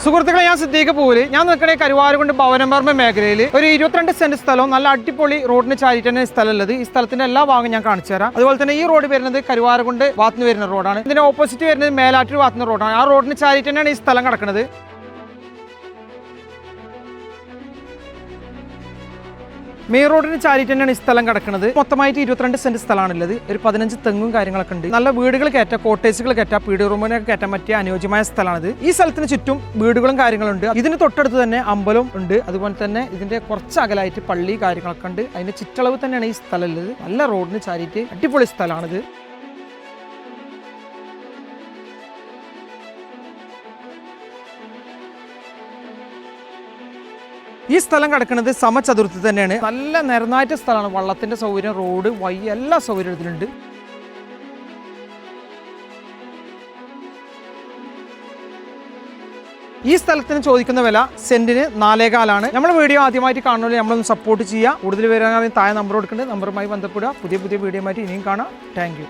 സുഹൃത്തുക്കളെ, ഞാൻ സിദ്ദീഖ് പൂര്. ഞാൻ നിൽക്കണേ കരുവാരുകുണ്ട് ഭവനപറമ്പ് മേഖലയിൽ ഒരു 22 സെന്റ് സ്ഥലവും നല്ല അടിപൊളി റോഡിന് ചാരിട്ട് തന്നെ സ്ഥലം ഉള്ളത്. ഈ സ്ഥലത്തിന്റെ എല്ലാ ഭാഗവും ഞാൻ കാണിച്ചു തരാം. അതുപോലെ തന്നെ ഈ റോഡ് വരുന്നത് കരുവാരുകുണ്ട് ഭാഗത്തുനിന്ന് വരുന്ന റോഡാണ്. ഇതിന്റെ ഓപ്പോസിറ്റ് വരുന്നത് മേലാറ്റൂർ ഭാഗത്തുനിന്ന് റോഡാണ്. ആ റോഡിന് ചാരിട്ട് തന്നെയാണ് ഈ സ്ഥലം കിടക്കുന്നത്. മെയിൻ റോഡിന് ചാരിട്ട് തന്നെയാണ് ഈ സ്ഥലം കിടക്കുന്നത്. മൊത്തമായിട്ട് 22 സെന്റ് സ്ഥലമാണുള്ളത്. ഒരു 15 തെങ്ങും കാര്യങ്ങളൊക്കെ ഉണ്ട്. നല്ല വീടുകൾ കയറ്റാം, കോട്ടേജുകൾ കയറ്റാം, പീഡിയ റൂമിനൊക്കെ കയറ്റാൻ പറ്റിയ അനുയോജ്യമായ സ്ഥലമാണിത്. ഈ സ്ഥലത്തിന് ചുറ്റും വീടുകളും കാര്യങ്ങളുണ്ട്. ഇതിന് തൊട്ടടുത്ത് തന്നെ അമ്പലം ഉണ്ട്. അതുപോലെ തന്നെ ഇതിന്റെ കുറച്ച് അകലായിട്ട് പള്ളി കാര്യങ്ങളൊക്കെ ഉണ്ട്. അതിന്റെ ചുറ്റളവ് തന്നെയാണ് ഈ സ്ഥലം ഉള്ളത്. നല്ല റോഡിന് ചാരിട്ട് അടിപൊളി സ്ഥലമാണിത്. ഈ സ്ഥലം കിടക്കുന്നത് സമചതുരത്തിൽ തന്നെയാണ്. നല്ല നിരന്നായിട്ട് സ്ഥലമാണ്. വള്ളത്തിന്റെ സൗകര്യം, റോഡ്, വഴി, എല്ലാ സൗകര്യം ഇതിലുണ്ട്. ഈ സ്ഥലത്തിന് ചോദിക്കുന്ന വില സെന്റിന് 4.25 നമ്മുടെ വീഡിയോ ആദ്യമായിട്ട് കാണുന്നവരെ നമ്മളൊന്ന് സപ്പോർട്ട് ചെയ്യുക. കൂടുതൽ വരാനാണെങ്കിൽ താഴെ നമ്പർ കൊടുക്കുന്നുണ്ട്. നമ്പറുമായി ബന്ധപ്പെടുക. പുതിയ വീഡിയോ ആയിട്ട് ഇനിയും കാണാം. Thank you.